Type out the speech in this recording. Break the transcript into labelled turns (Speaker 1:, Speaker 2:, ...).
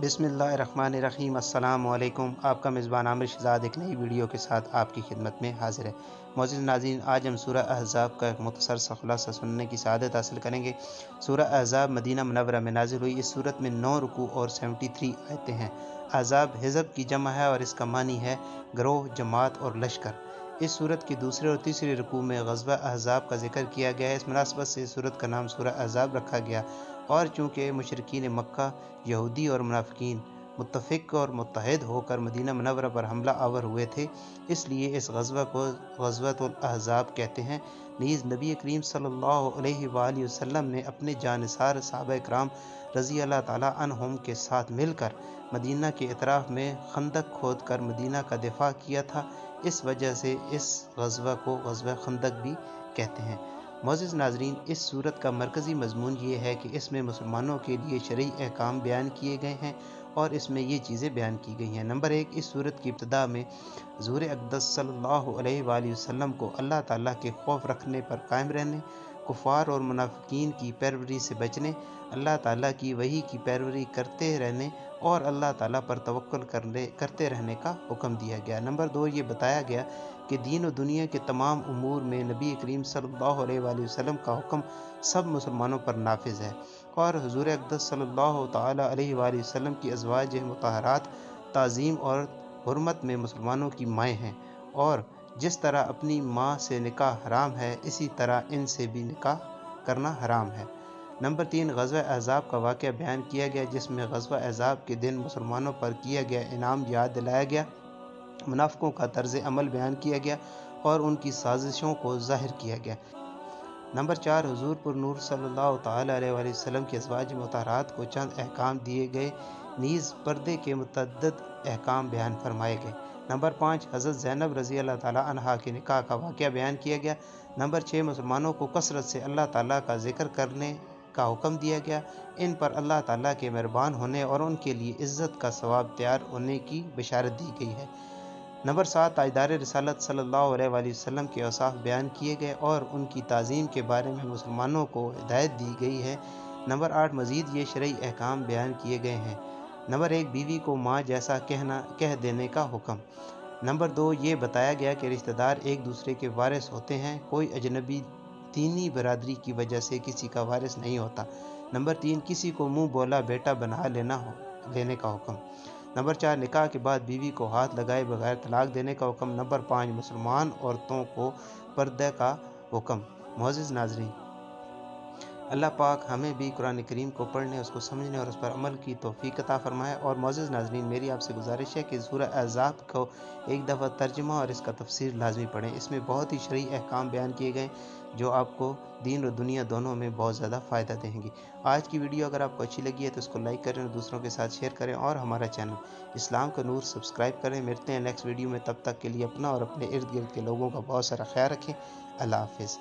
Speaker 1: بسم اللہ الرحمن الرحیم۔ السلام علیکم۔ آپ کا میزبان عامر شہزاد ایک نئی ویڈیو کے ساتھ آپ کی خدمت میں حاضر ہے۔ معزز ناظرین، آج ہم سورہ احزاب کا ایک مختصر سا خلاصہ سننے کی سعادت حاصل کریں گے۔ سورہ احزاب مدینہ منورہ میں نازل ہوئی۔ اس صورت میں 9 رکوع اور 73 آیتیں ہیں۔ احزاب حزب کی جمع ہے اور اس کا معنی ہے گروہ، جماعت اور لشکر۔ اس صورت کی دوسرے اور تیسرے رکوع میں غزوہ احزاب کا ذکر کیا گیا ہے۔ اس مناسبت سے اس صورت کا نام سورہ احزاب رکھا گیا، اور چونکہ مشرکین مکہ، یہودی اور منافقین متفق اور متحد ہو کر مدینہ منورہ پر حملہ آور ہوئے تھے، اس لیے اس غزوہ کو غزوۃ الاحزاب کہتے ہیں۔ نیز نبی کریم صلی اللہ علیہ وآلہ وسلم نے اپنے جانثار صحابہ کرام رضی اللہ تعالیٰ عنہم کے ساتھ مل کر مدینہ کے اطراف میں خندق کھود کر مدینہ کا دفاع کیا تھا، اس وجہ سے اس غزوہ کو غزوہ خندق بھی کہتے ہیں۔ معزز ناظرین، اس صورت کا مرکزی مضمون یہ ہے کہ اس میں مسلمانوں کے لیے شرعی احکام بیان کیے گئے ہیں، اور اس میں یہ چیزیں بیان کی گئی ہیں۔ نمبر 1، اس صورت کی ابتدا میں حضور اقدس صلی اللہ علیہ وآلہ وسلم کو اللہ تعالیٰ کے خوف رکھنے پر قائم رہنے، کفار اور منافقین کی پیروی سے بچنے، اللہ تعالیٰ کی وحی کی پیروی کرتے رہنے اور اللہ تعالیٰ پر توکل کرتے رہنے کا حکم دیا گیا۔ نمبر 2، یہ بتایا گیا کہ دین و دنیا کے تمام امور میں نبی کریم صلی اللہ علیہ وآلہ وسلم کا حکم سب مسلمانوں پر نافذ ہے، اور حضور اقدس صلی اللہ تعالیٰ علیہ وآلہ وسلم کی ازواج مطہرات تعظیم اور حرمت میں مسلمانوں کی مائیں ہیں، اور جس طرح اپنی ماں سے نکاح حرام ہے، اسی طرح ان سے بھی نکاح کرنا حرام ہے۔ نمبر 3، غزوہ احزاب کا واقعہ بیان کیا گیا، جس میں غزوہ احزاب کے دن مسلمانوں پر کیا گیا انعام یاد دلایا گیا، منافقوں کا طرز عمل بیان کیا گیا اور ان کی سازشوں کو ظاہر کیا گیا۔ نمبر 4، حضور پر نور صلی اللہ تعالیٰ علیہ وآلہ وسلم کی ازواج مطہرات کو چند احکام دیے گئے، نیز پردے کے متعدد احکام بیان فرمائے گئے۔ نمبر 5، حضرت زینب رضی اللہ تعالیٰ عنہا کے نکاح کا واقعہ بیان کیا گیا۔ نمبر 6، مسلمانوں کو کثرت سے اللہ تعالیٰ کا ذکر کرنے کا حکم دیا گیا، ان پر اللہ تعالیٰ کے مہربان ہونے اور ان کے لیے عزت کا ثواب تیار ہونے کی بشارت دی گئی ہے۔ نمبر 7، تاجدار رسالت صلی اللہ علیہ وآلہ وسلم کے اوصاف بیان کیے گئے اور ان کی تعظیم کے بارے میں مسلمانوں کو ہدایت دی گئی ہے۔ نمبر 8، مزید یہ شرعی احکام بیان کیے گئے ہیں۔ نمبر 1، بیوی کو ماں جیسا کہہ دینے کا حکم۔ نمبر 2، یہ بتایا گیا کہ رشتہ دار ایک دوسرے کے وارث ہوتے ہیں، کوئی اجنبی دینی برادری کی وجہ سے کسی کا وارث نہیں ہوتا۔ نمبر 3، کسی کو منہ بولا بیٹا بنا لینے کا حکم۔ نمبر 4، نکاح کے بعد بیوی کو ہاتھ لگائے بغیر طلاق دینے کا حکم۔ نمبر 5، مسلمان عورتوں کو پردہ کا حکم۔ معزز ناظرین، اللہ پاک ہمیں بھی قرآن کریم کو پڑھنے، اس کو سمجھنے اور اس پر عمل کی توفیق عطا فرمائے۔ اور معزز ناظرین، میری آپ سے گزارش ہے کہ سورہ احزاب کو ایک دفعہ ترجمہ اور اس کا تفسیر لازمی پڑھیں۔ اس میں بہت ہی شرعی احکام بیان کیے گئے جو آپ کو دین اور دنیا دونوں میں بہت زیادہ فائدہ دیں گی۔ آج کی ویڈیو اگر آپ کو اچھی لگی ہے تو اس کو لائک کریں اور دوسروں کے ساتھ شیئر کریں، اور ہمارا چینل اسلام کا نور سبسکرائب کریں۔ ملتے ہیں نیکسٹ ویڈیو میں، تب تک کے لیے اپنا اور اپنے ارد گرد کے لوگوں کا بہت سارا خیال رکھیں۔ اللہ حافظ۔